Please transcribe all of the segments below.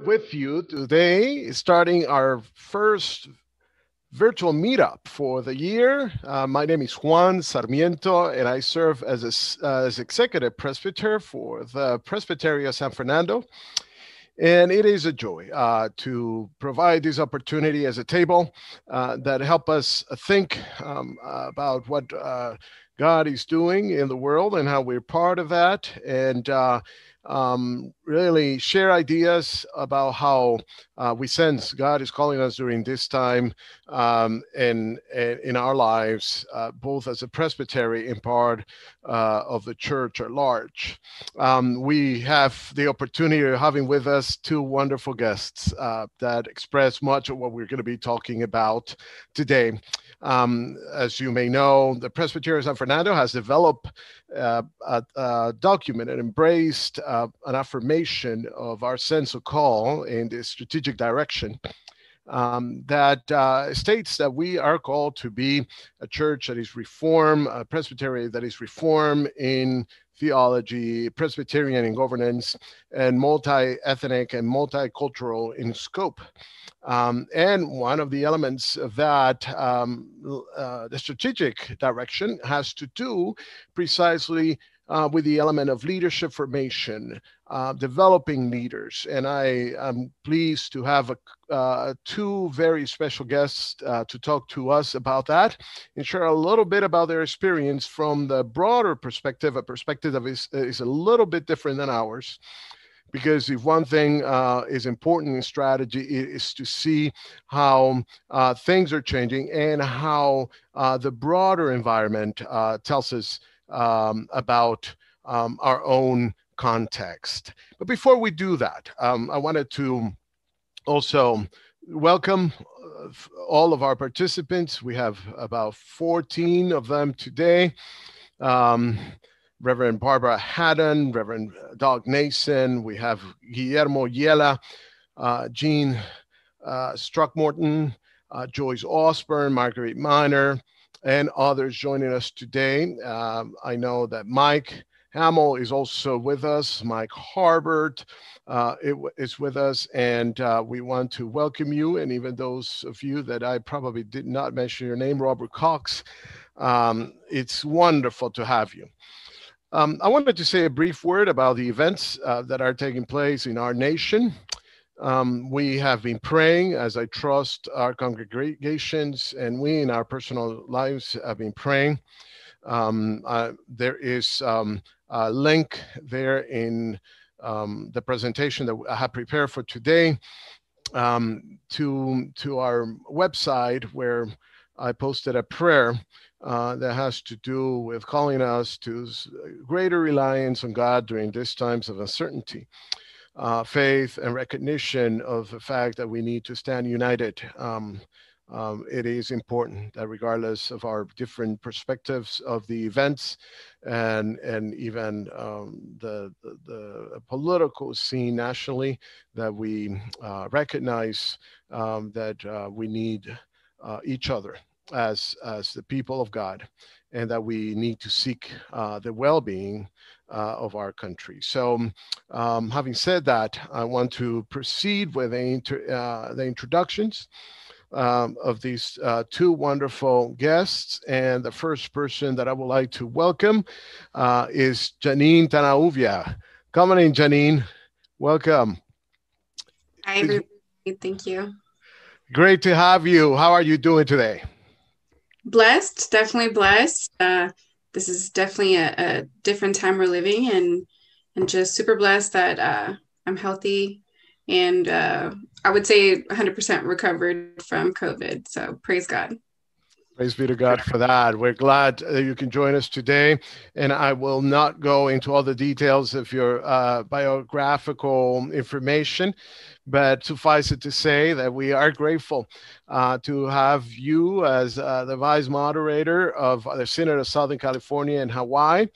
with you today, starting our first virtual meetup for the year. My name is Juan Sarmiento, and I serve as executive presbyter for the Presbytery of San Fernando. And it is a joy to provide this opportunity as a table that help us think about what God is doing in the world and how we're part of that, and really share ideas about how we sense God is calling us during this time in our lives, both as a presbytery and part of the church at large. We have the opportunity of having with us two wonderful guests that express much of what we're going to be talking about today. As you may know, the Presbytery of San Fernando has developed a document and embraced an affirmation of our sense of call in the strategic direction that states that we are called to be a church that is reformed, a presbytery that is reformed in theology, Presbyterian in governance, and multi-ethnic and multicultural in scope. And one of the elements of that, the strategic direction, has to do precisely with the element of leadership formation, developing leaders. And I am pleased to have two very special guests to talk to us about that and share a little bit about their experience from the broader perspective, a perspective that is a little bit different than ours. Because if one thing is important in strategy, it is to see how things are changing and how the broader environment tells us about our own context. But before we do that, I wanted to also welcome all of our participants. We have about 14 of them today. Reverend Barbara Haddon, Reverend Doug Nason, we have Guillermo Yela, Jean Struckmorton, Joyce Osborne, Marguerite Miner, and others joining us today. I know that Mike Hamill is also with us. Mike Harbert is with us, and we want to welcome you, and even those of you that I probably did not mention your name, Robert Cox. It's wonderful to have you. I wanted to say a brief word about the events that are taking place in our nation. We have been praying, as I trust our congregations and we in our personal lives have been praying. There is a link there in the presentation that I have prepared for today to our website, where I posted a prayer that has to do with calling us to greater reliance on God during these times of uncertainty, faith, and recognition of the fact that we need to stand united. It is important that regardless of our different perspectives of the events and even the political scene nationally, that we recognize that we need each other as the people of God, and that we need to seek the well-being of our country. So having said that, I want to proceed with the introductions of these two wonderful guests. And the first person that I would like to welcome is Janine Tanahuvia. Come on in, Janine. Welcome. Hi, everybody. Thank you. Great to have you. How are you doing today? Blessed, definitely blessed. This is definitely a different time we're living in, and just super blessed that I'm healthy, and I would say 100% recovered from COVID. So praise God. Praise be to God for that. We're glad you can join us today. And I will not go into all the details of your biographical information, but suffice it to say that we are grateful to have you as the Vice-Moderator of the Synod of Southern California and Hawaii.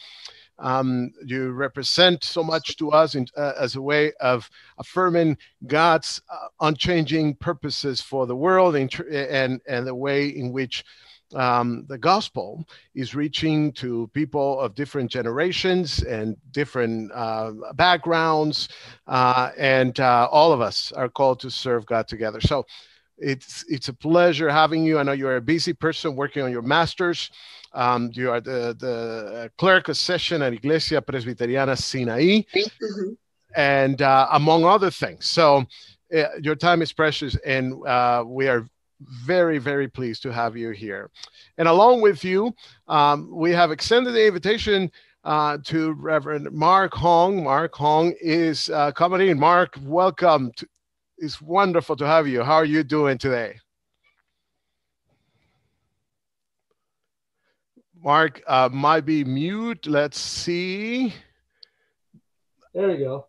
You represent so much to us as a way of affirming God's unchanging purposes for the world and the way in which the gospel is reaching to people of different generations and different backgrounds, and all of us are called to serve God together. So it's a pleasure having you. I know you're a busy person working on your master's. You are the clerk of session at Iglesia Presbiteriana Sinaí, and among other things. So your time is precious, and we are very, very pleased to have you here. And along with you, we have extended the invitation to Reverend Mark Hong. Mark Hong is coming in. Mark, welcome. It's wonderful to have you. How are you doing today? Mark might be mute. Let's see. There we go.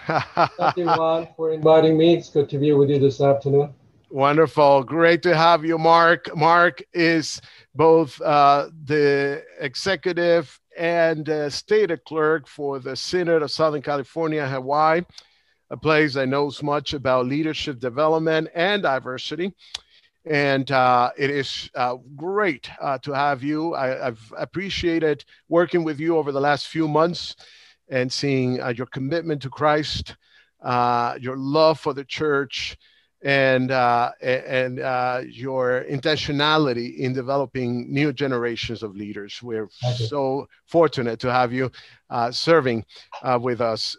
Thank you, Juan, for inviting me. It's good to be with you this afternoon. Wonderful. Great to have you, Mark. Mark is both the executive and state clerk for the Synod of Southern California, Hawaii, a place that knows much about leadership development and diversity. And it is great to have you. I've appreciated working with you over the last few months and seeing your commitment to Christ, your love for the church, and your intentionality in developing new generations of leaders. We're so fortunate to have you serving with us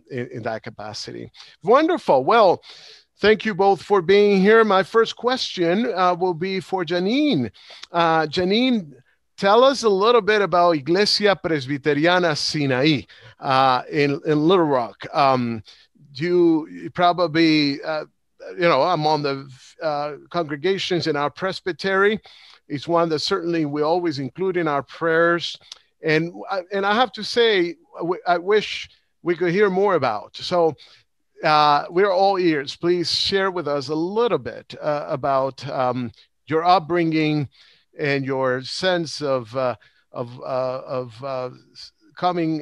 in that capacity. Wonderful. Well, thank you both for being here. My first question will be for Janine. Janine, tell us a little bit about Iglesia Presbiteriana Sinaí in Little Rock. You probably... I'm on the congregations in our presbytery. It's one that certainly we always include in our prayers. And I have to say, I wish we could hear more about. So we're all ears. Please share with us a little bit about your upbringing and your sense of coming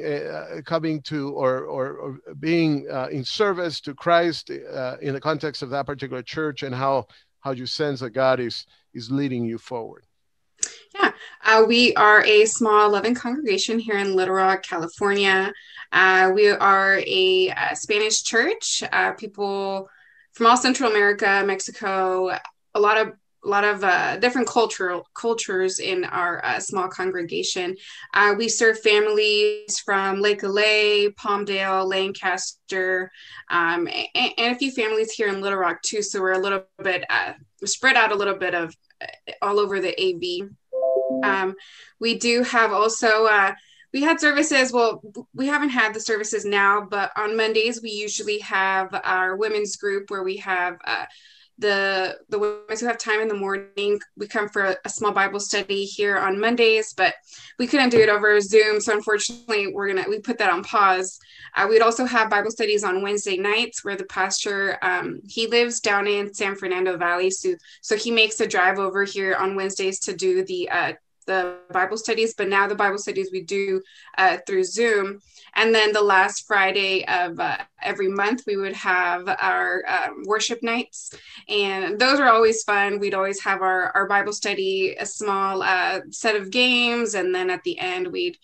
to or being in service to Christ in the context of that particular church, and how you sense that God is leading you forward. Yeah, we are a small, loving congregation here in Little Rock, California. We are a Spanish church. People from all Central America, Mexico, a lot of different cultures in our small congregation. We serve families from Lake Alay, Palmdale, Lancaster, and a few families here in Little Rock too. So we're a little bit spread out a little bit of all over the AV. We do have also, we had services, well, we haven't had the services now, but on Mondays, we usually have our women's group where we have the women who have time in the morning. We come for a small Bible study here on Mondays, but we couldn't do it over Zoom. So unfortunately, we put that on pause. We'd also have Bible studies on Wednesday nights where the pastor, he lives down in San Fernando Valley. So he makes a drive over here on Wednesdays to do the Bible studies, but now the Bible studies we do through Zoom. And then the last Friday of every month, we would have our worship nights. And those are always fun. We'd always have our Bible study, a small set of games. And then at the end, we'd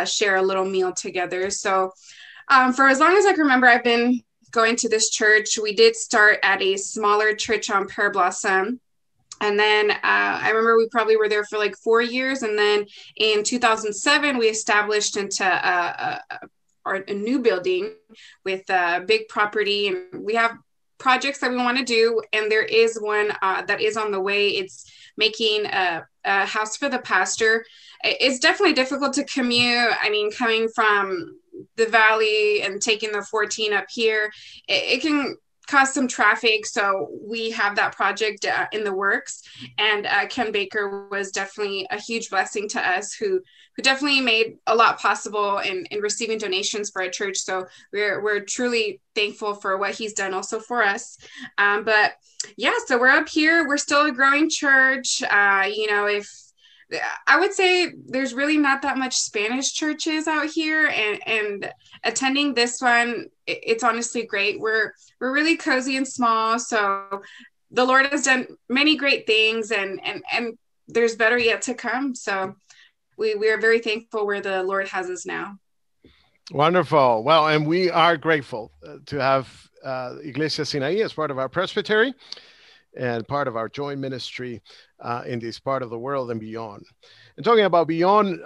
share a little meal together. So for as long as I can remember, I've been going to this church. We did start at a smaller church on Pear Blossom. And then I remember we probably were there for like 4 years. And then in 2007, we established into a new building with a big property. And we have projects that we want to do. And there is one that is on the way. It's making a house for the pastor. It's definitely difficult to commute. I mean, coming from the valley and taking the 14 up here, it can cause some traffic. So we have that project in the works. And Ken Baker was definitely a huge blessing to us, who definitely made a lot possible in receiving donations for our church. So we're truly thankful for what he's done also for us. But yeah, so we're up here. We're still a growing church. If I would say there's really not that much Spanish churches out here, and attending this one, it's honestly great. We're really cozy and small. So the Lord has done many great things, and there's better yet to come. So we are very thankful where the Lord has us now. Wonderful. Well, and we are grateful to have Iglesia Sinaí as part of our presbytery and part of our joint ministry in this part of the world and beyond. And talking about beyond,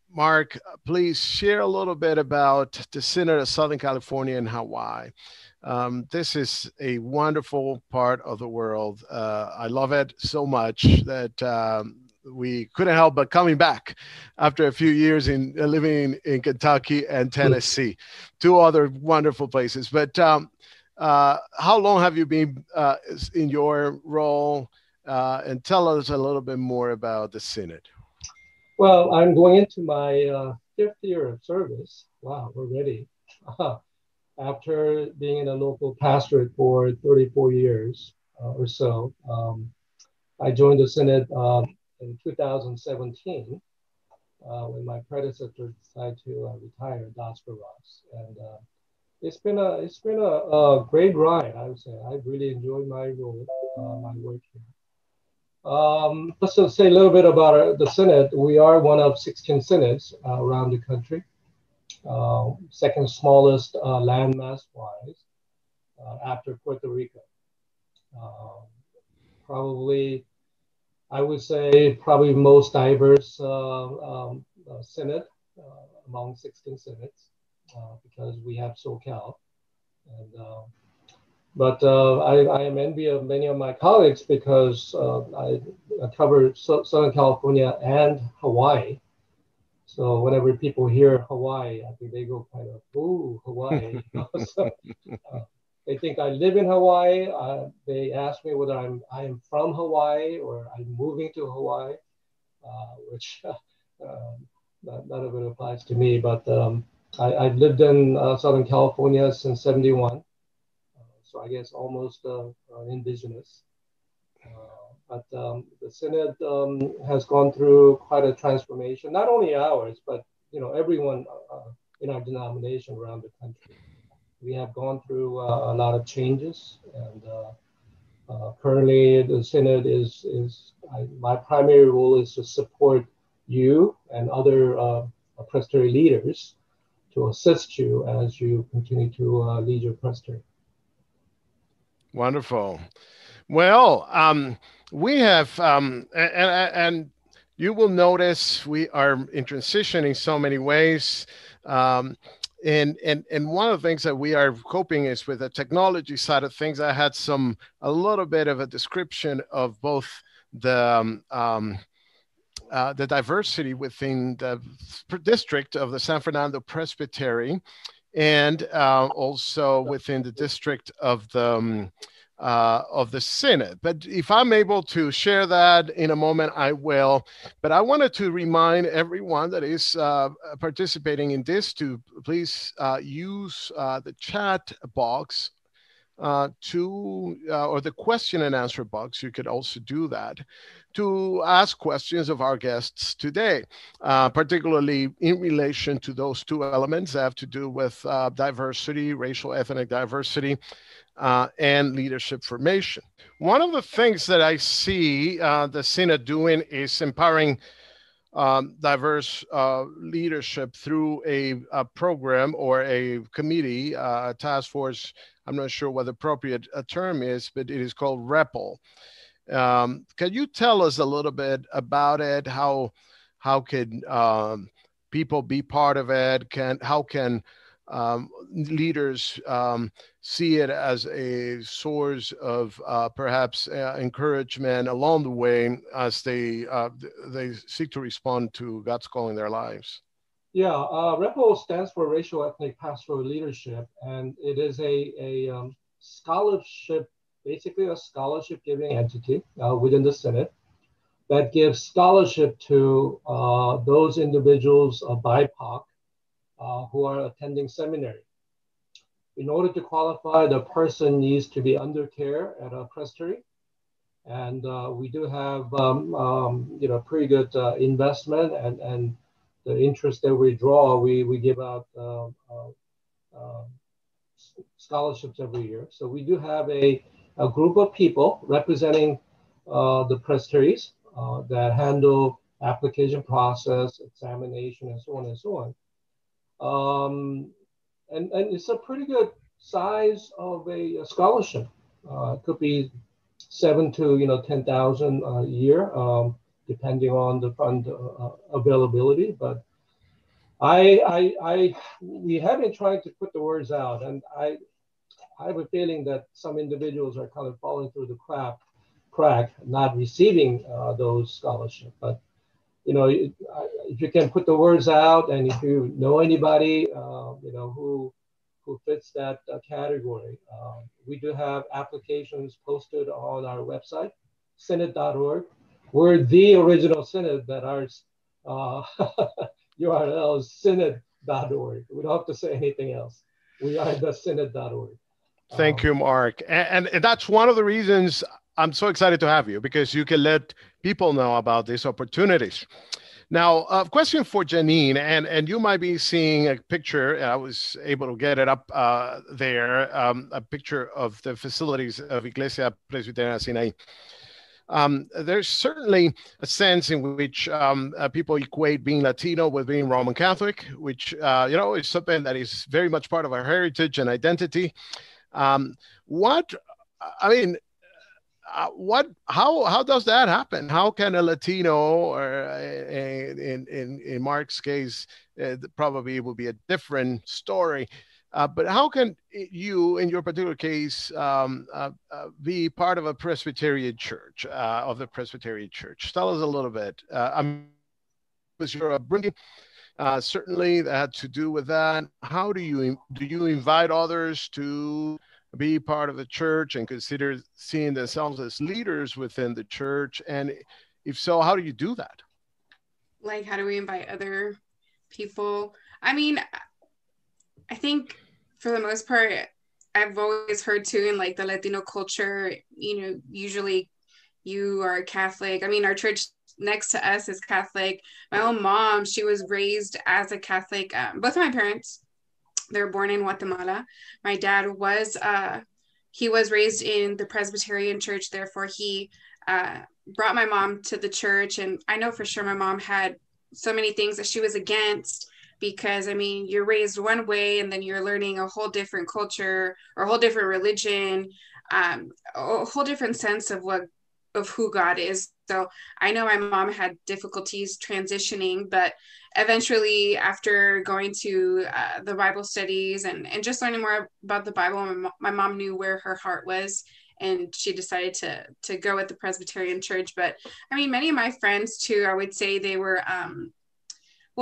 Mark, please share a little bit about the Synod of Southern California and Hawaii. This is a wonderful part of the world. I love it so much that we couldn't help but coming back after a few years in living in Kentucky and Tennessee, two other wonderful places. But how long have you been in your role? And tell us a little bit more about the Synod. Well, I'm going into my 5th year of service. Wow, already. After being in a local pastorate for 34 years or so, I joined the Synod in 2017 when my predecessor decided to retire, Dr. Ross. And it's been a great ride, I would say. I really enjoyed my role, my work here. Just to say a little bit about the Synod, we are one of 16 synods around the country, second smallest landmass-wise after Puerto Rico. Probably, I would say, probably most diverse synod among 16 synods because we have SoCal. And But I am envy of many of my colleagues because I cover Southern California and Hawaii. So whenever people hear Hawaii, I think they go kind of, ooh, Hawaii. So, they think I live in Hawaii. They ask me whether I am from Hawaii or I'm moving to Hawaii, which none of it applies to me. But I've lived in Southern California since '71. So I guess almost indigenous. But the Synod has gone through quite a transformation, not only ours, but everyone in our denomination around the country. We have gone through a lot of changes, and currently the Synod my primary role is to support you and other presbytery leaders to assist you as you continue to lead your presbytery. Wonderful. Well, we have, and you will notice we are in transition in so many ways. And one of the things that we are coping is with the technology side of things. I had a little bit of a description of both the diversity within the district of the San Fernando Presbytery, and also within the district of the Synod. But if I'm able to share that in a moment, I will. But I wanted to remind everyone that is participating in this to please use the chat box or the question and answer box. You could also do that to ask questions of our guests today, particularly in relation to those two elements that have to do with diversity, racial, ethnic diversity, and leadership formation. One of the things that I see the Synod doing is empowering diverse leadership through a program or a committee, a task force. I'm not sure what the appropriate term is, but it is called REPL. Can you tell us a little bit about it? How can people be part of it? How can leaders see it as a source of perhaps encouragement along the way as they seek to respond to God's call in their lives? Yeah, REPL stands for Racial Ethnic Pastoral Leadership, and it is a scholarship, basically a scholarship giving entity within the Synod that gives scholarship to those individuals of BIPOC who are attending seminary. In order to qualify, the person needs to be under care at a presbytery, and we do have pretty good investment and the interest that we draw. We give out scholarships every year. So we do have a group of people representing the presbyteries that handle application process, examination, and so on and so on. And it's a pretty good size of a scholarship. It could be 7 to 10,000 a year, depending on the fund availability. But we have been trying to put the words out, and I have a feeling that some individuals are kind of falling through the crack, not receiving those scholarships. But if you can put the words out, and if you know anybody, who fits that category, we do have applications posted on our website, synod.org. We're the original synod, that our URL is synod.org. We don't have to say anything else. We are the synod.org. Thank you, Mark. And that's one of the reasons I'm so excited to have you, because you can let people know about these opportunities. Now, a question for Janine, and you might be seeing a picture. I was able to get it up there, a picture of the facilities of Iglesia Presbyteriana Sinai. There's certainly a sense in which people equate being Latino with being Roman Catholic, which, is something that is very much part of our heritage and identity. How does that happen? How can a Latino, or in Mark's case, probably it would be a different story, but how can you, in your particular case, be part of a Presbyterian church, of the Presbyterian church? Tell us a little bit. Was your upbringing certainly that had to do with that? How do you invite others to be part of the church and consider seeing themselves as leaders within the church? And if so, how do you do that? Like, how do we invite other people? I mean, I think for the most part, I've always heard too, in like the Latino culture, usually you are Catholic. I mean, our church next to us is Catholic. My own mom, she was raised as a Catholic. Both of my parents, they were born in Guatemala. My dad was raised in the Presbyterian church. Therefore, he brought my mom to the church. And I know for sure my mom had so many things that she was against, because, I mean, you're raised one way and then you're learning a whole different culture or a whole different religion, a whole different sense of who God is. So I know my mom had difficulties transitioning, but eventually, after going to the Bible studies and just learning more about the Bible, my mom knew where her heart was, and she decided to go with the Presbyterian church. But I mean, many of my friends too, I would say they were,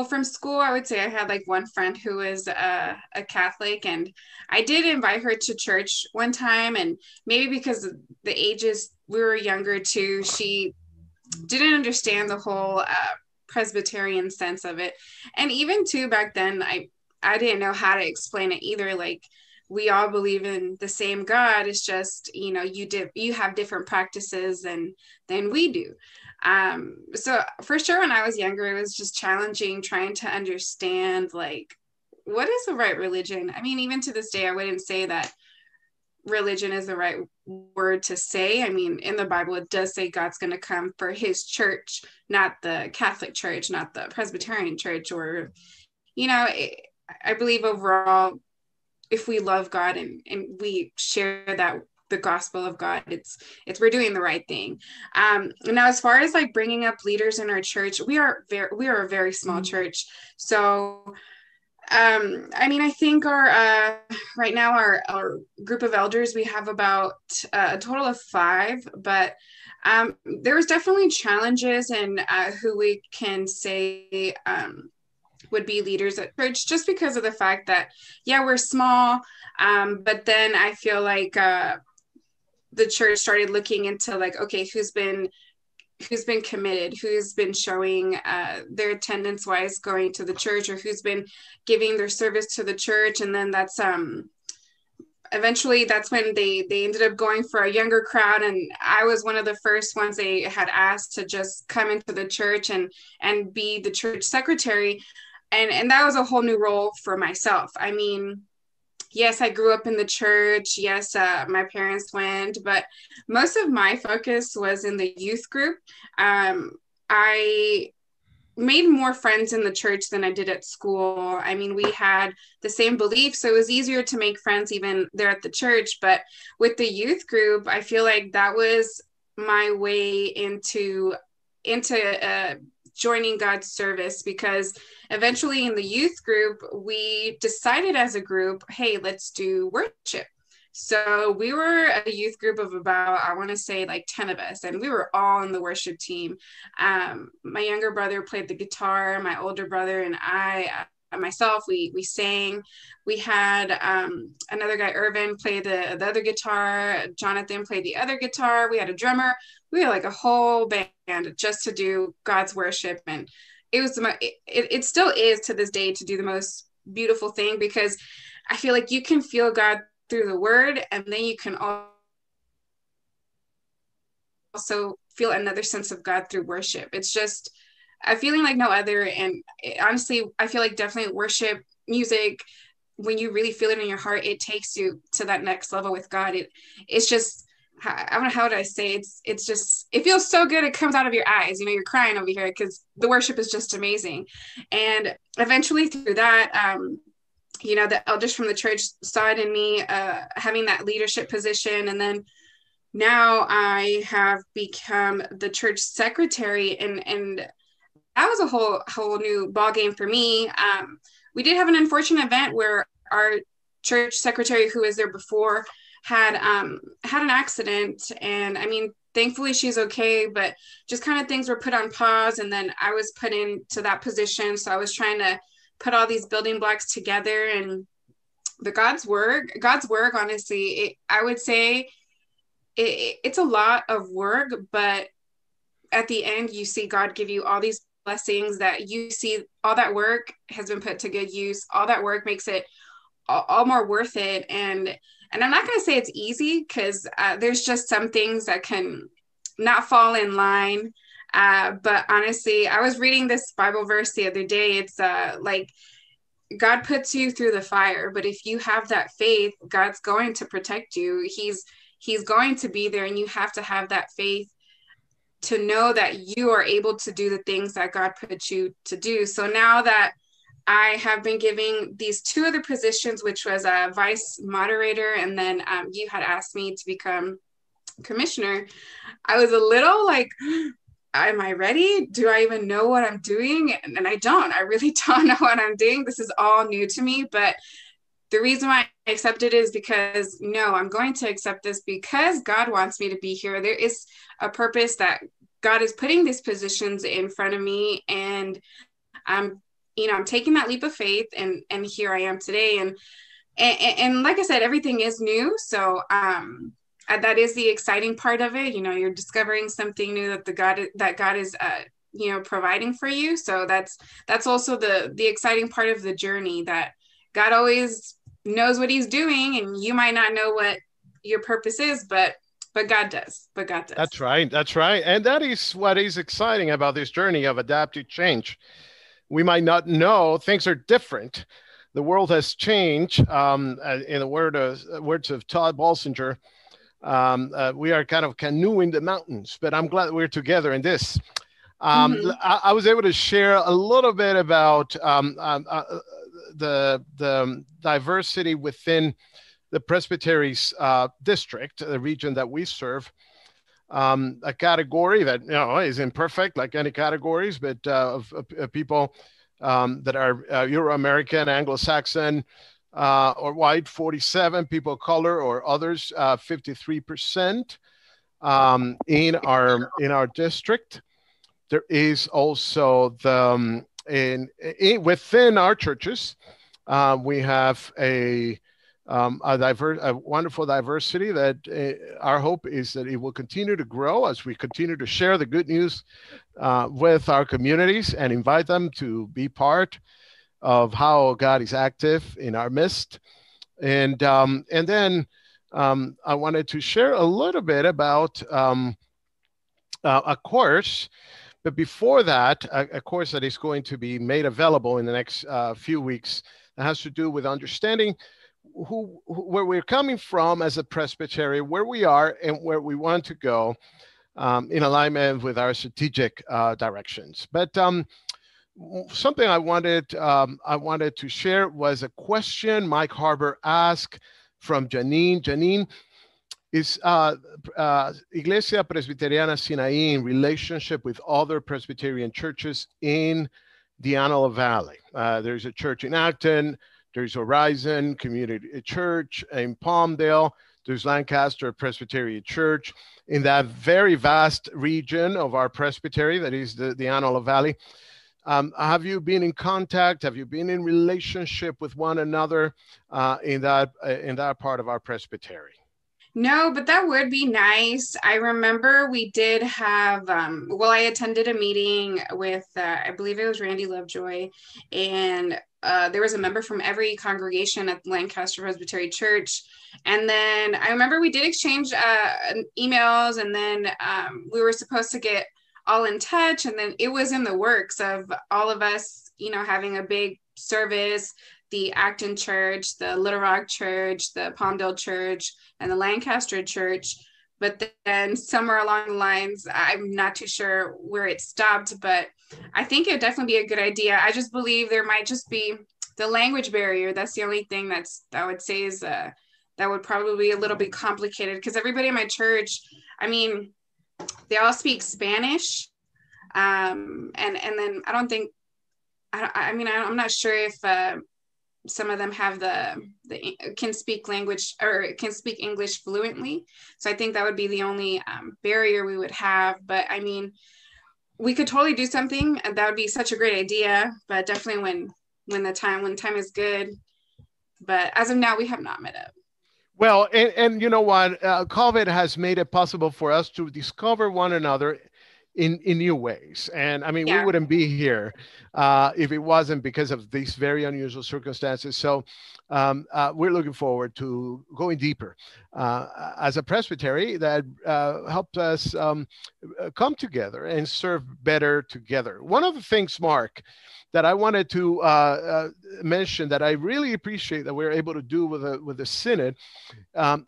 from school, I would say I had like one friend who was a Catholic, and I did invite her to church one time, and maybe because the ages, we were younger too, she didn't understand the whole Presbyterian sense of it. And even too, back then, I didn't know how to explain it either. Like, we all believe in the same God. It's just, you have different practices than we do. So for sure, when I was younger, it was just challenging trying to understand, like, what is the right religion? I mean, even to this day, I wouldn't say that religion is the right word to say. I mean, in the Bible, it does say God's going to come for his church, not the Catholic church, not the Presbyterian church, or, I believe overall, if we love God and we share that, the gospel of God, it's we're doing the right thing. Now, as far as like bringing up leaders in our church, we are a very small church. So I mean, I think our right now our group of elders, we have about a total of 5, but there was definitely challenges in who we can say would be leaders at church, just because of the fact that, yeah, we're small, but then I feel like the church started looking into like, okay, who's been committed, who's been showing their attendance wise going to the church, or who's been giving their service to the church. And then that's eventually that's when they ended up going for a younger crowd, and I was one of the first ones they had asked to just come into the church and be the church secretary, and that was a whole new role for myself. I mean, yes, I grew up in the church. Yes, my parents went, but most of my focus was in the youth group. I made more friends in the church than I did at school. I mean, we had the same beliefs, so it was easier to make friends even there at the church. But with the youth group, I feel like that was my way into joining God's service, because eventually in the youth group, we decided as a group, hey, let's do worship. So we were a youth group of about, I want to say like 10 of us, and we were all in the worship team. My younger brother played the guitar, my older brother and I, myself, we sang. We had another guy, Irvin, play the other guitar. Jonathan played the other guitar. We had a drummer. We had like a whole band just to do God's worship. And it was it still is to this day to do the most beautiful thing, because I feel like you can feel God through the word, and then you can also feel another sense of God through worship. It's just a feeling like no other. And honestly, I feel like definitely worship music, when you really feel it in your heart, it takes you to that next level with God. It's just, I don't know, how would I say, it's just, it feels so good. It comes out of your eyes, you know, you're crying over here because the worship is just amazing. And eventually through that, you know, the elders from the church saw it in me, having that leadership position. And then now I have become the church secretary, and that was a whole new ball game for me. We did have an unfortunate event where our church secretary, who was there before, had an accident. And I mean, thankfully she's okay, but just kind of things were put on pause. And then I was put into that position. So I was trying to put all these building blocks together. And the God's work, honestly, I would say it's a lot of work, but at the end, you see God give you all these blessings, that you see all that work has been put to good use. All that work makes it all more worth it. And I'm not going to say it's easy, because there's just some things that can not fall in line. But honestly, I was reading this Bible verse the other day. It's like, God puts you through the fire, but if you have that faith, God's going to protect you. He's going to be there, and you have to have that faith to know that you are able to do the things that God put you to do. So now that I have been giving these two other positions, which was a Vice-Moderator, and then you had asked me to become commissioner, I was a little like, am I ready? Do I even know what I'm doing? And I really don't know what I'm doing. This is all new to me, but the reason why I accepted is because, no, I'm going to accept this because God wants me to be here. There is a purpose that God is putting these positions in front of me, and I'm taking that leap of faith, and here I am today. And like I said, everything is new. So that is the exciting part of it. You know, you're discovering something new that God is providing for you. So that's also the exciting part of the journey, that God always knows what he's doing, and you might not know what your purpose is, but God does. That's right. And that is what is exciting about this journey of adaptive change. We might not know, things are different. The world has changed. In the words of Todd Balsinger, we are kind of canoeing the mountains, but I'm glad we're together in this. I was able to share a little bit about the diversity within the Presbytery's district, the region that we serve. A category that is imperfect, like any categories, but of people that are Euro-American, Anglo-Saxon, or white, 47, people of color or others, 53% in our district. There is also within our churches, we have a wonderful diversity that our hope is that it will continue to grow as we continue to share the good news with our communities and invite them to be part of how God is active in our midst. And then I wanted to share a little bit about a course. But before that, a course that is going to be made available in the next few weeks that has to do with understanding where we're coming from as a presbytery, where we are, and where we want to go, in alignment with our strategic directions. But something I wanted to share was a question Mike Harbour asked from Janine. Janine, is Iglesia Presbiteriana Sinaí in relationship with other Presbyterian churches in the Antelope Valley? There's a church in Acton, there's Horizon Community Church in Palmdale, there's Lancaster Presbyterian Church. In that very vast region of our presbytery, that is the Antelope Valley, have you been in contact? Have you been in relationship with one another in that part of our presbytery? No, but that would be nice. I remember we did have, I attended a meeting with, I believe it was Randy Lovejoy, and there was a member from every congregation at Lancaster Presbyterian Church. And then I remember we did exchange emails, and then we were supposed to get all in touch. And then it was in the works of all of us, having a big service, the Acton Church, the Little Rock Church, the Palmdale Church, and the Lancaster Church. But then somewhere along the lines, I'm not too sure where it stopped, but I think it would definitely be a good idea. I just believe there might just be the language barrier. That's the only thing I would say is that would probably be a little bit complicated, because everybody in my church, they all speak Spanish. And then I'm not sure if some of them have can speak language or can speak English fluently. So I think that would be the only barrier we would have. But we could totally do something, and that would be such a great idea. But definitely when time is good. But as of now, we have not met up. Well, and you know what? COVID has made it possible for us to discover one another in new ways. And we wouldn't be here if it wasn't because of these very unusual circumstances. So we're looking forward to going deeper as a presbytery that helped us come together and serve better together. One of the things, Mark, that I wanted to mention that I really appreciate that we're able to do with the Synod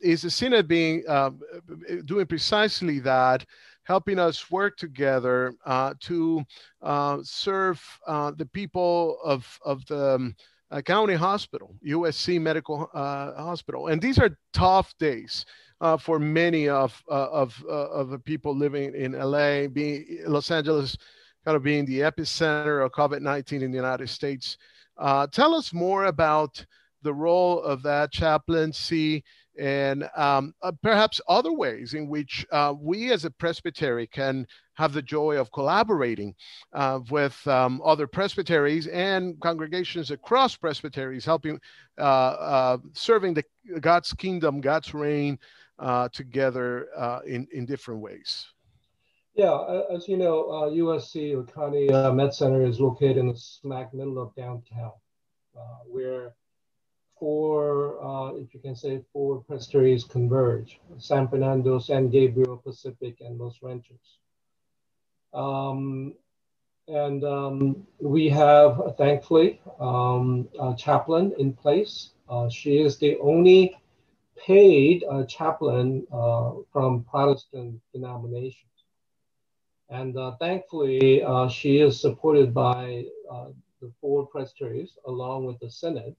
is the Synod doing precisely that, helping us work together to serve the people of the county hospital, USC Medical Hospital. And these are tough days for many of the people living in LA, Los Angeles, kind of being the epicenter of COVID-19 in the United States. Tell us more about the role of that chaplaincy and perhaps other ways in which we as a presbytery can have the joy of collaborating with other presbyteries and congregations across presbyteries, helping serving God's kingdom, God's reign together in different ways. Yeah, as you know, USC or County Med Center is located in the smack middle of downtown, where four presbyteries converge: San Fernando, San Gabriel, Pacific, and Los Ranchos. We have, thankfully, a chaplain in place. She is the only paid chaplain from Protestant denominations. And thankfully, she is supported by the four presbyteries along with the Synod.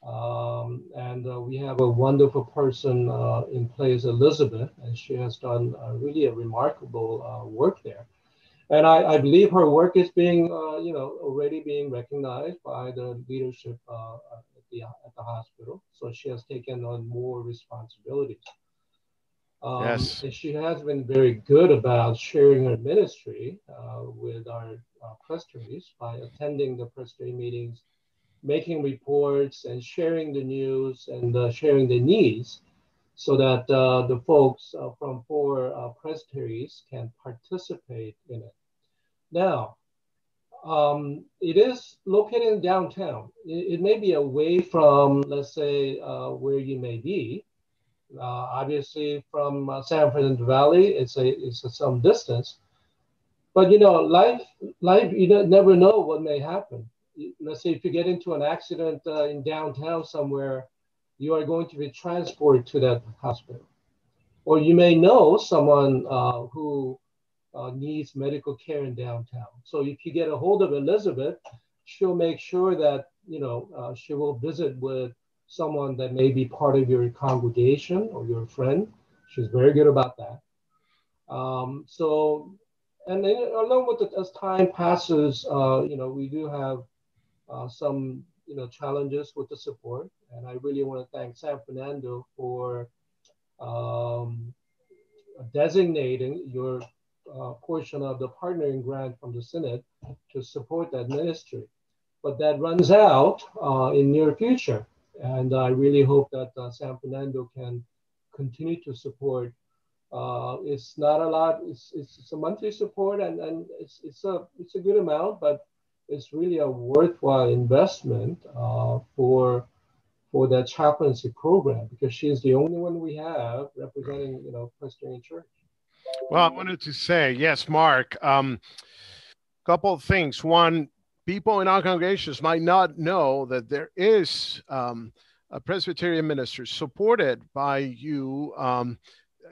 We have a wonderful person in place, Elizabeth, and she has done really a remarkable work there. And I believe her work is being, already being recognized by the leadership at the hospital. So she has taken on more responsibilities. Yes. And she has been very good about sharing her ministry with our presbyteries by attending the presbytery meetings, making reports, and sharing the news and sharing the needs, so that the folks from four presbyteries can participate in it. Now, it is located in downtown. It may be away from, let's say, where you may be. Obviously, from San Fernando Valley, it's some distance. But life, you never know what may happen. Let's say if you get into an accident in downtown somewhere, you are going to be transported to that hospital. Or you may know someone who needs medical care in downtown. So if you get a hold of Elizabeth, she'll make sure that, she will visit with someone that may be part of your congregation or your friend. She's very good about that. And then along with it, as time passes, we do have some, challenges with the support. And I really want to thank San Fernando for designating your portion of the partnering grant from the Synod to support that ministry. But that runs out in near future. And I really hope that San Fernando can continue to support. It's not a lot, it's a monthly support, and it's a good amount, but it's really a worthwhile investment for that chaplaincy program, because she's the only one we have representing, Presbyterian Church. Well, I wanted to say, yes, Mark, couple of things. One, people in our congregations might not know that there is a Presbyterian minister supported by you,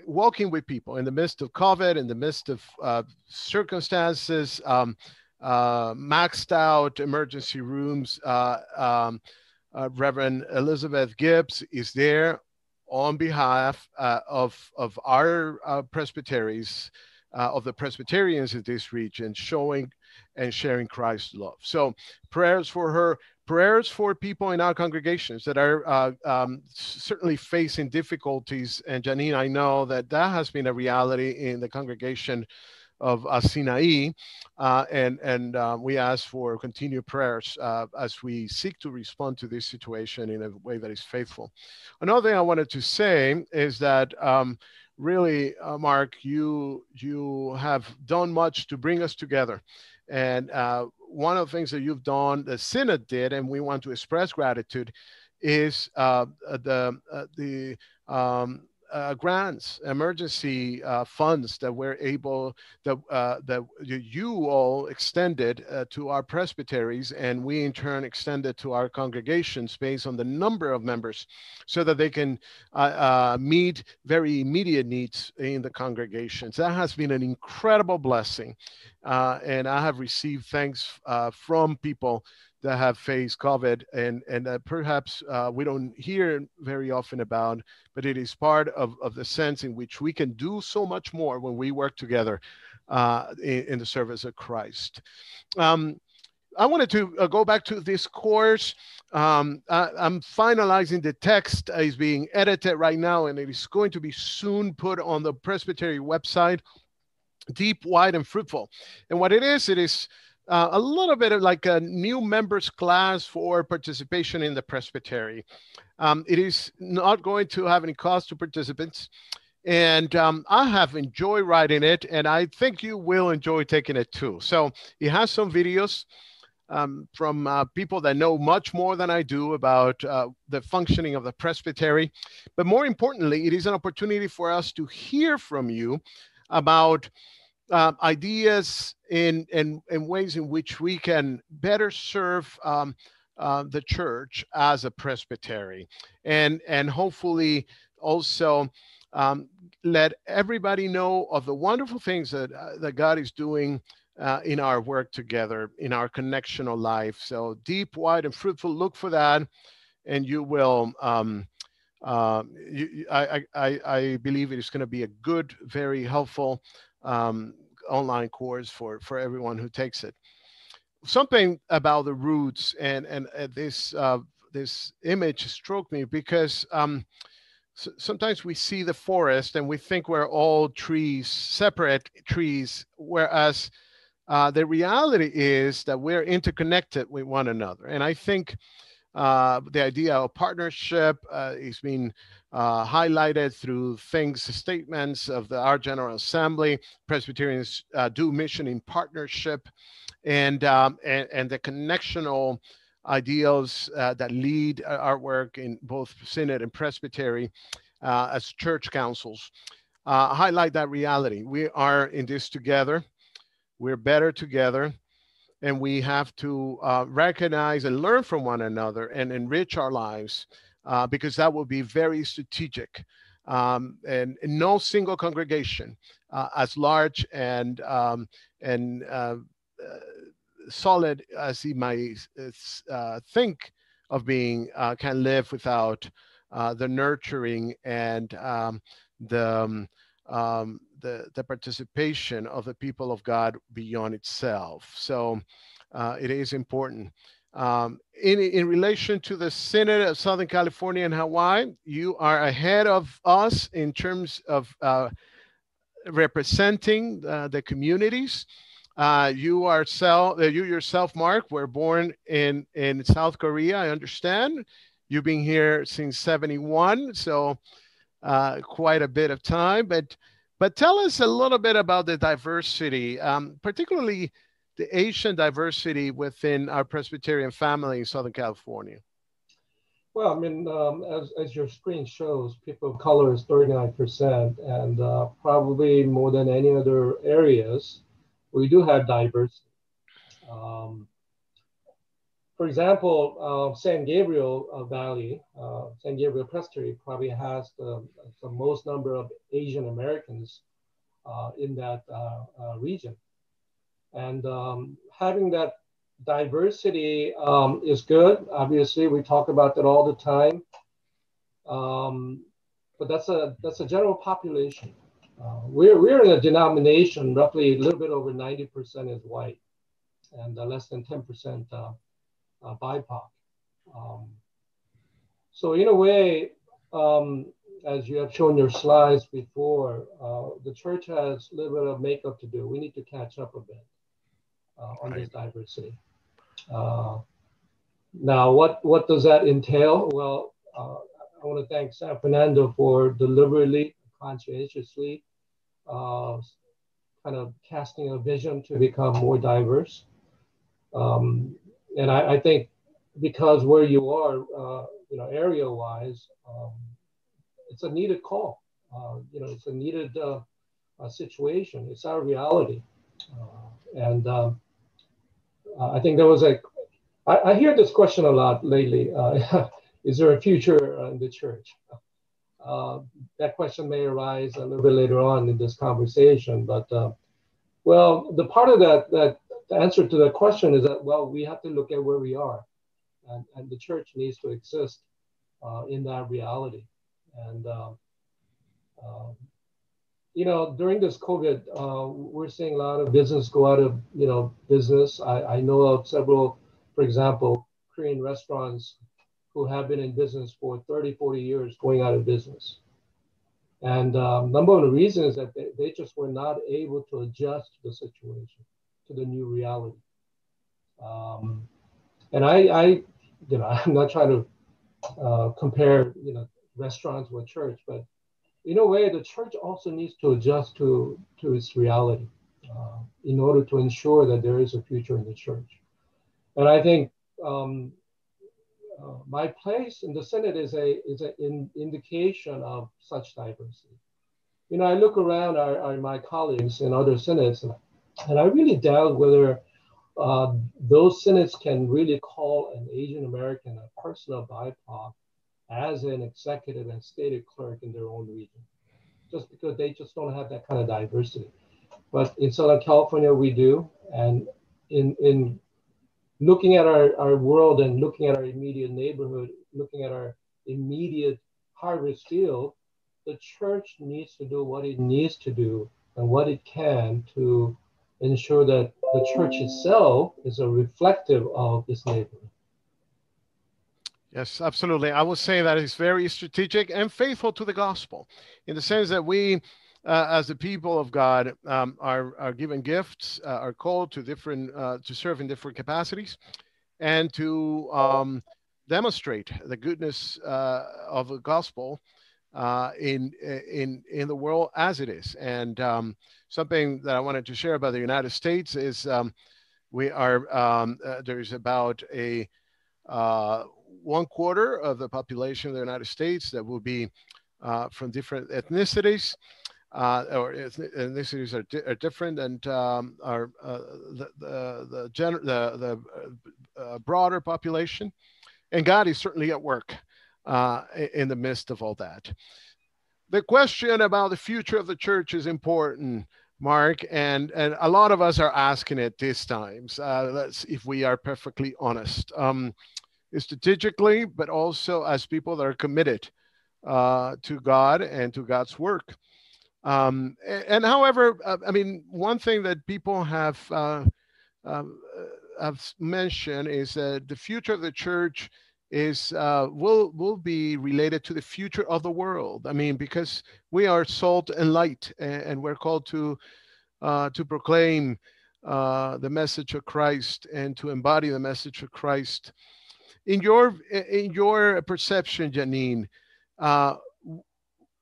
walking with people in the midst of COVID, in the midst of circumstances, maxed out emergency rooms. Reverend Elizabeth Gibbs is there on behalf of our presbyteries, of the Presbyterians in this region, showing and sharing Christ's love. So prayers for her, prayers for people in our congregations that are certainly facing difficulties. And Janine, I know that has been a reality in the congregation of Sinai, and we ask for continued prayers as we seek to respond to this situation in a way that is faithful. Another thing I wanted to say is that really, Mark, you have done much to bring us together. And one of the things that you've done, the Synod did, and we want to express gratitude, is the grants, emergency funds that we're able, that you all extended to our presbyteries, and we in turn extended to our congregations based on the number of members, so that they can meet very immediate needs in the congregations. That has been an incredible blessing, and I have received thanks from people that have faced COVID, and perhaps we don't hear very often about, but it is part of the sense in which we can do so much more when we work together in the service of Christ. I wanted to go back to this course. I'm finalizing the text. It's being edited right now, and it is going to be soon put on the Presbytery website, Deep, Wide, and Fruitful. And what it is a little bit of like a new members class for participation in the presbytery. It is not going to have any cost to participants. And I have enjoyed writing it, and I think you will enjoy taking it too. So it has some videos from people that know much more than I do about the functioning of the presbytery. But more importantly, it is an opportunity for us to hear from you about ideas in ways in which we can better serve the church as a presbytery, and hopefully also let everybody know of the wonderful things that God is doing in our work together, in our connectional life. So Deep, Wide, and Fruitful, look for that, and you will. I believe it is going to be a good, very helpful online course for everyone who takes it. Something about the roots and this image struck me, because sometimes we see the forest and we think we're all trees, separate trees, whereas the reality is that we're interconnected with one another. And I think the idea of partnership is being highlighted through statements of our General Assembly. Presbyterians do mission in partnership, and the connectional ideals that lead our work in both Synod and Presbytery as church councils highlight that reality. We are in this together. We're better together. And we have to recognize and learn from one another and enrich our lives because that will be very strategic. And no single congregation as large and solid as he might think of being can live without the nurturing and the participation of the people of God beyond itself. So it is important. In relation to the Synod of Southern California and Hawaii, you are ahead of us in terms of representing the communities. You yourself, Mark, were born in South Korea, I understand. You've been here since 71, so quite a bit of time. But tell us a little bit about the diversity, particularly the Asian diversity within our Presbyterian family in Southern California. Well, I mean, as your screen shows, people of color is 39%, and probably more than any other areas, we do have diversity. For example, San Gabriel Valley, San Gabriel Presbytery probably has the most number of Asian Americans in that region. And having that diversity is good. Obviously, we talk about that all the time. But that's a general population. We're in a denomination, roughly a little bit over 90% is white, and less than 10% BIPOC. So in a way, as you have shown your slides before, the church has a little bit of makeup to do. We need to catch up a bit on this diversity. Now, what does that entail? Well, I want to thank San Fernando for deliberately, conscientiously, kind of casting a vision to become more diverse. And I think because where you are, area-wise, it's a needed call. It's a needed situation. It's our reality. And I think there was I hear this question a lot lately. Is there a future in the church? That question may arise a little bit later on in this conversation. But, well, the part of that the answer to that question is that, well, we have to look at where we are. And the church needs to exist in that reality. And, during this COVID, we're seeing a lot of business go out of, business. I know of several, for example, Korean restaurants who have been in business for 30, 40 years going out of business. And number of the reasons is that they just were not able to adjust to the situation, to the new reality. And I'm not trying to compare, restaurants with church, but in a way, the church also needs to adjust to its reality in order to ensure that there is a future in the church. And I think my place in the Synod is an indication of such diversity. I look around my colleagues in other synods, and I really doubt whether those synods can really call an Asian American a person of BIPOC as an executive and stated clerk in their own region, just because they just don't have that kind of diversity. But in Southern California, we do. And in looking at our world and looking at our immediate neighborhood, looking at our immediate harvest field, the church needs to do what it needs to do and what it can to ensure that the church itself is a reflective of this neighborhood. Yes, absolutely. I would say that it's very strategic and faithful to the gospel in the sense that we, as the people of God, are given gifts, are called to to serve in different capacities, and to demonstrate the goodness of the gospel in the world as it is. And something that I wanted to share about the United States is we are there's about a 1/4 of the population of the United States that will be from different ethnicities, or ethnicities are different, and are the broader population. And God is certainly at work in the midst of all that. The question about the future of the church is important, Mark, and a lot of us are asking it these times. If we are perfectly honest, strategically, but also as people that are committed to God and to God's work. And however, I mean, one thing that people have mentioned is that the future of the church is will be related to the future of the world. I mean, because we are salt and light, and we're called to proclaim the message of Christ and to embody the message of Christ. In your perception, Janine,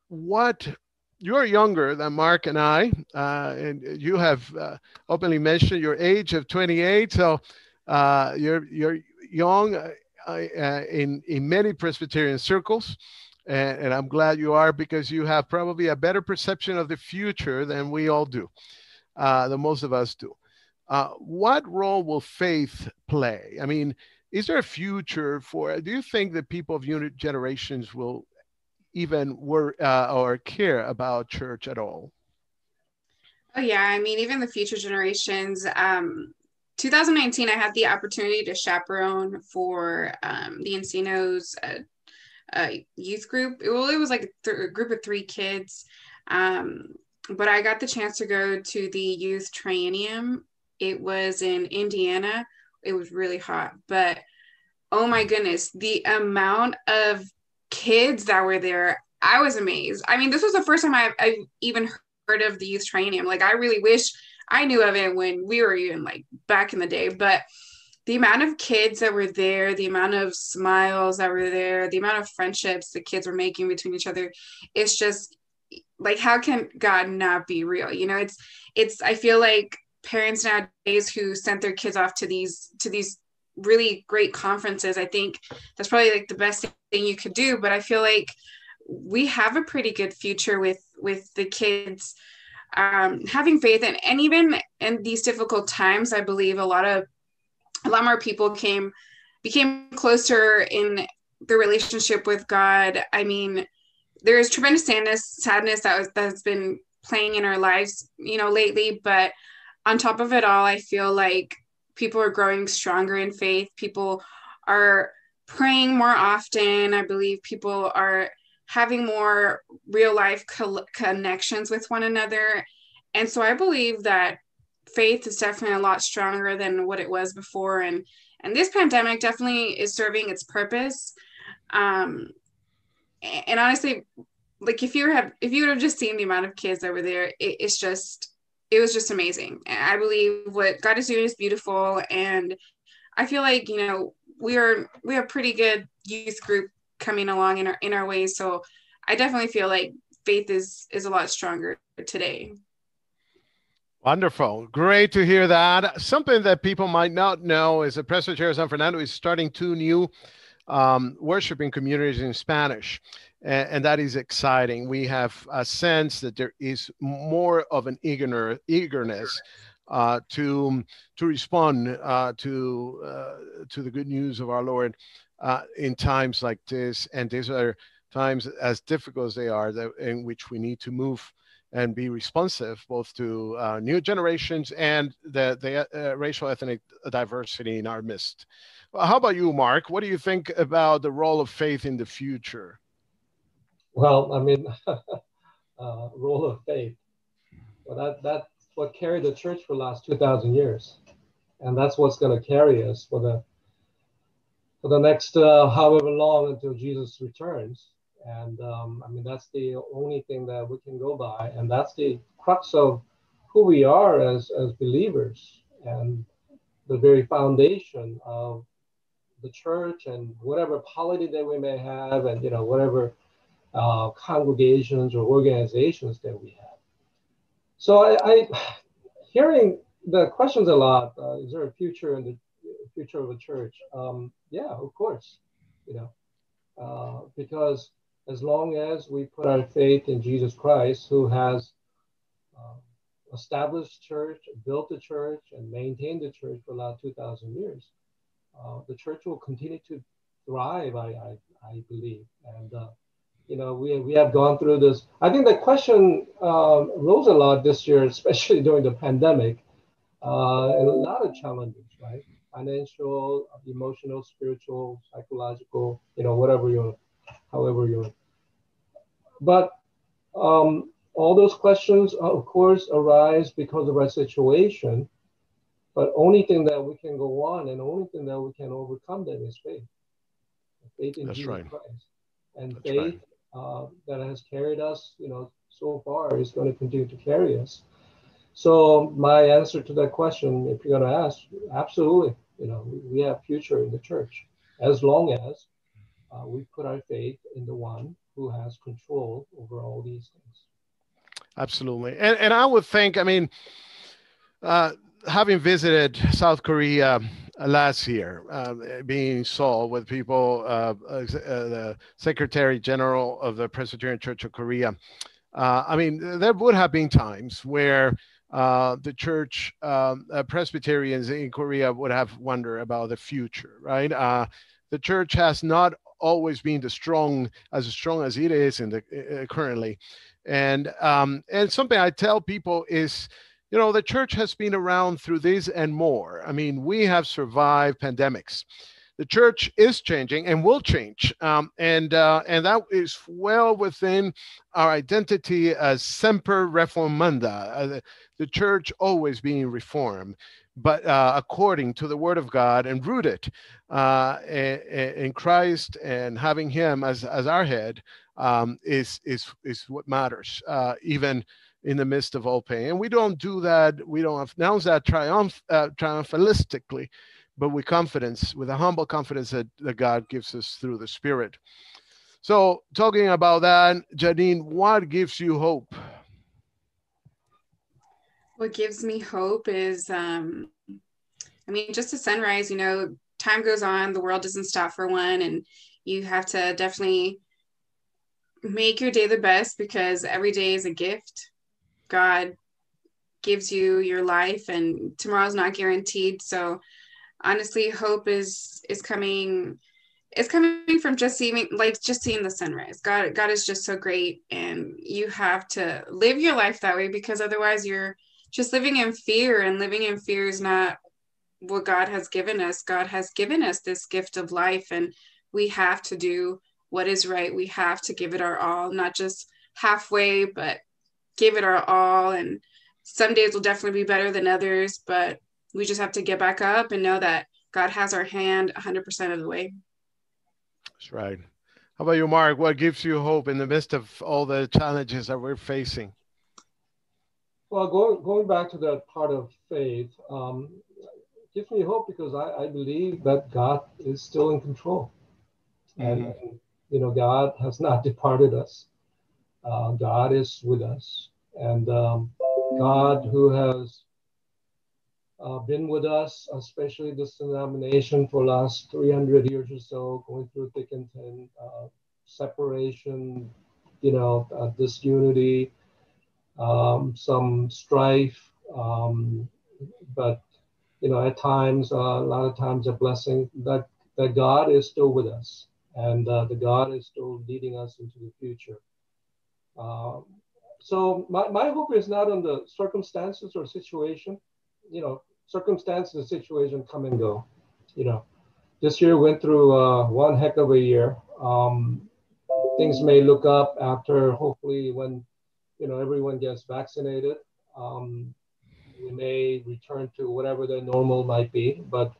what you're younger than Mark and I, and you have openly mentioned your age of 28, so you're young in many Presbyterian circles, and I'm glad you are, because you have probably a better perception of the future than we all do, than most of us do. What role will faith play? I mean, is there a future for? Do you think that people of unit generations will even work or care about church at all? Oh yeah, I mean, even the future generations. 2019, I had the opportunity to chaperone for the Encino's youth group. It was like a group of 3 kids, but I got the chance to go to the youth triennium. It was in Indiana. It was really hot, but oh my goodness, the amount of kids that were there, I was amazed. I mean, this was the first time I've even heard of the youth triennium. Like, I really wish I knew of it when we were even like back in the day, but the amount of kids that were there, the amount of smiles that were there, the amount of friendships the kids were making between each other, it's just like, how can God not be real? You know, it's, I feel like parents nowadays who sent their kids off to these really great conferences, I think that's probably like the best thing you could do. But I feel like we have a pretty good future with the kids having faith, and even in these difficult times, I believe a lot more people became closer in their relationship with God. I mean, there is tremendous sadness that's been playing in our lives, you know, lately. But on top of it all, I feel like people are growing stronger in faith. People are praying more often. I believe people are having more real life connections with one another. And so I believe that faith is definitely a lot stronger than what it was before. And this pandemic definitely is serving its purpose. And honestly, like, if you would have just seen the amount of kids that were there, it was just amazing. I believe what God is doing is beautiful. And I feel like, you know, we have pretty good youth group coming along in our ways. So I definitely feel like faith is a lot stronger today. Wonderful. Great to hear that. Something that people might not know is that Presbyterian San Fernando is starting 2 new worshiping communities in Spanish. And that is exciting. We have a sense that there is more of an eagerness to respond to the good news of our Lord in times like this. And these are times as difficult as they are, in which we need to move and be responsive both to new generations and the racial ethnic diversity in our midst. Well, how about you, Mark? What do you think about the role of faith in the future? Well, I mean, role of faith. Well, that's what carried the church for the last 2,000 years. And that's what's going to carry us for the next however long until Jesus returns. And I mean, that's the only thing that we can go by. And that's the crux of who we are as believers, and the very foundation of the church, and whatever polity that we may have, and, you know, whatever congregations or organizations that we have. So I hearing the questions a lot, is there a future in the future of a church? Yeah, of course, you know, because as long as we put our faith in Jesus Christ, who has established church, built the church, and maintained the church for about 2,000 years, the church will continue to thrive, I I believe. And we have gone through this. I think the question rose a lot this year, especially during the pandemic, and a lot of challenges, right? Financial, emotional, spiritual, psychological, however you. But all those questions, of course, arise because of our situation. But only thing that we can go on, and only thing that we can overcome them is faith. Faith in Jesus Christ, and faith that has carried us, so far is going to continue to carry us. So my answer to that question, if you're going to ask, absolutely, we have future in the church as long as we put our faith in the one who has control over all these things. Absolutely, and I would think, I mean, having visited South Korea last year, being in Seoul with people, the Secretary General of the Presbyterian Church of Korea, I mean, there would have been times where the church Presbyterians in Korea would have wondered about the future, right? The church has not always been as strong as it is in the currently, and something I tell people is, the church has been around through this and more. I mean, we have survived pandemics. The church is changing and will change, and that is well within our identity as semper reformanda, the church always being reformed, but according to the Word of God and rooted in Christ, and having Him as our head is what matters, even in the midst of all pain. And we don't do that. We don't announce that triumphalistically, but with confidence, with a humble confidence that God gives us through the Spirit. So talking about that, Janine, what gives you hope? What gives me hope is, just a sunrise, time goes on, the world doesn't stop for one, and you have to definitely make your day the best, because every day is a gift. God gives you your life, and tomorrow's not guaranteed. So honestly, hope is coming. It's coming from just seeing the sunrise. God is just so great, and you have to live your life that way, because otherwise you're just living in fear, and living in fear is not what God has given us. God has given us this gift of life, and we have to do what is right. We have to give it our all, not just halfway, but give it our all. And some days will definitely be better than others, but we just have to get back up and know that God has our hand 100% of the way. That's right. How about you, Mark? What gives you hope in the midst of all the challenges that we're facing? Well, going back to that part of faith, gives me hope because I believe that God is still in control. Mm-hmm. And God has not departed us. God is with us. And God, who has been with us, especially this denomination for the last 300 years or so, going through thick and thin, separation, disunity, some strife, but at times, a lot of times, a blessing that God is still with us, and the God is still leading us into the future. So my hope is not on the circumstances or situation. Circumstances and situation come and go. This year went through one heck of a year. Things may look up after, hopefully, when everyone gets vaccinated. We may return to whatever the normal might be, but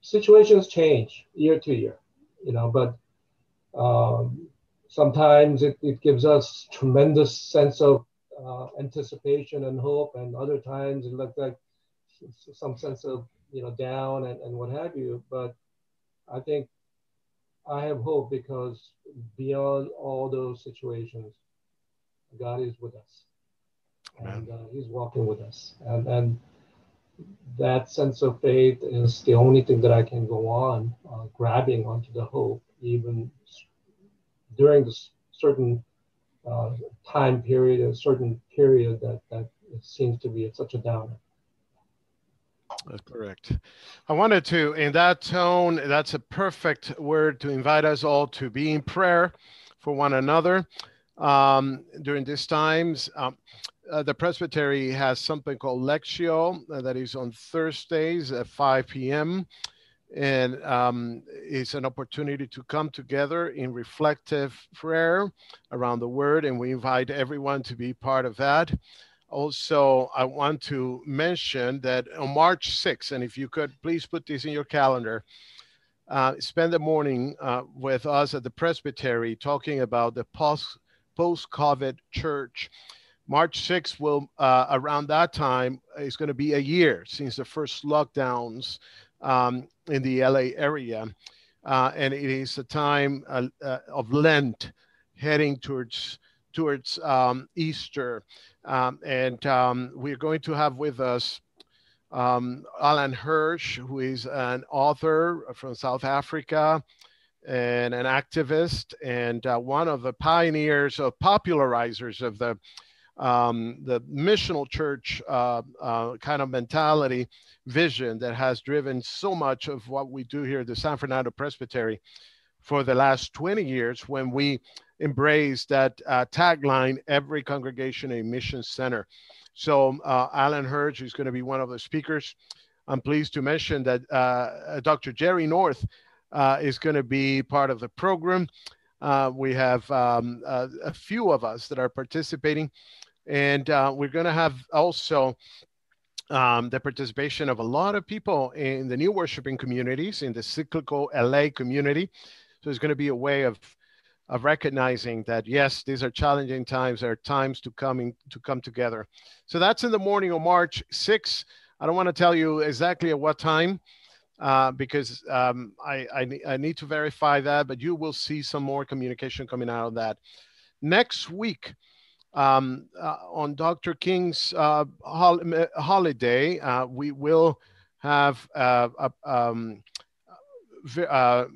situations change year to year, but sometimes it gives us tremendous sense of anticipation and hope, and other times it looks like some sense of down and what have you. But I think I have hope because beyond all those situations, God is with us. And He's walking with us, and that sense of faith is the only thing that I can go on grabbing onto the hope, even during this certain time period, a certain period that it seems to be such a downer. That's correct. I wanted to, in that tone, that's a perfect word to invite us all to be in prayer for one another during these times. The Presbytery has something called Lectio that is on Thursdays at 5 p.m. And it's an opportunity to come together in reflective prayer around the Word, and we invite everyone to be part of that. Also, I want to mention that on March 6th, and if you could please put this in your calendar, spend the morning with us at the Presbytery talking about the post-COVID church. March 6th will, around that time, is going to be a year since the first lockdowns in the LA area. And it is a time of Lent heading towards Easter. We're going to have with us Alan Hirsch, who is an author from South Africa and an activist, and one of the pioneers of popularizers of the missional church kind of mentality, vision that has driven so much of what we do here at the San Fernando Presbytery for the last 20 years, when we embraced that tagline, every congregation a mission center. So Alan Hirsch is going to be one of the speakers. I'm pleased to mention that Dr. Jerry North is going to be part of the program. We have a few of us that are participating, and we're going to have also the participation of a lot of people in the new worshiping communities, in the cyclical LA community. So it's going to be a way of recognizing that, yes, these are challenging times. There are times to come together. So that's in the morning of March 6th. I don't want to tell you exactly at what time because I need to verify that, but you will see some more communication coming out of that. Next week, on Dr. King's holiday, we will have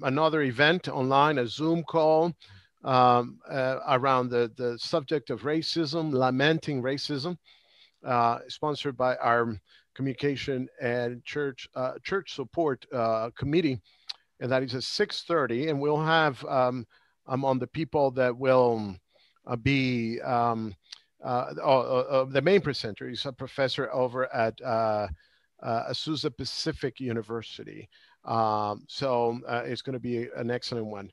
another event online, a Zoom call around the subject of racism, lamenting racism, sponsored by our communication and church support committee, and that is at 6:30. And we'll have among the people that will be the main presenter is a professor over at Azusa Pacific University. So it's going to be an excellent one.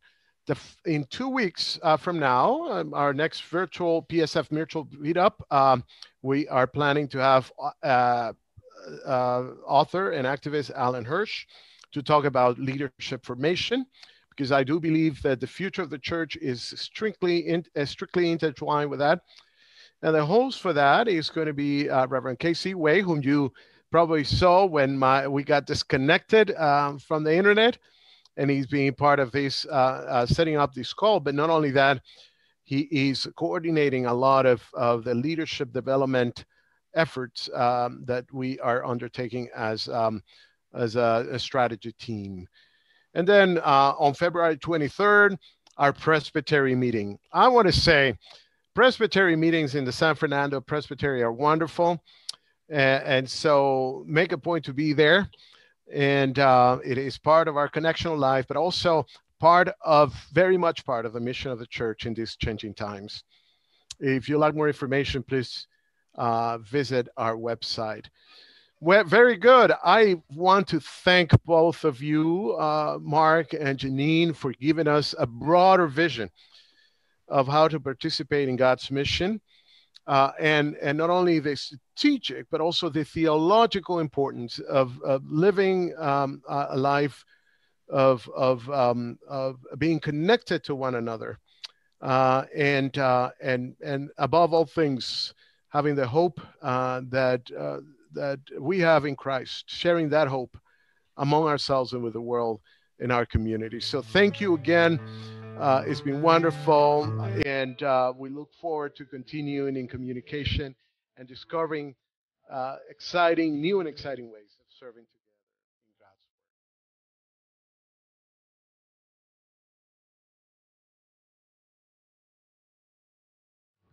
In 2 weeks from now, our next virtual PSF virtual meetup, we are planning to have author and activist Alan Hirsch to talk about leadership formation, because I do believe that the future of the church is strictly intertwined with that. And the host for that is going to be Reverend Casey Way, whom you probably saw when we got disconnected from the internet, and he's being part of this, setting up this call. But not only that, he is coordinating a lot of the leadership development efforts that we are undertaking as a strategy team. And then on February 23rd, our Presbytery meeting. I want to say Presbytery meetings in the San Fernando Presbytery are wonderful. And so make a point to be there. And it is part of our connectional life, but also very much part of the mission of the church in these changing times. If you'd like more information, please visit our website. Well, very good. I want to thank both of you, Mark and Janine, for giving us a broader vision of how to participate in God's mission. And not only the strategic, but also the theological importance of living a life of being connected to one another, and above all things, having the hope that we have in Christ, sharing that hope among ourselves and with the world in our community. So thank you again. It's been wonderful, and we look forward to continuing in communication and discovering new and exciting ways of serving together.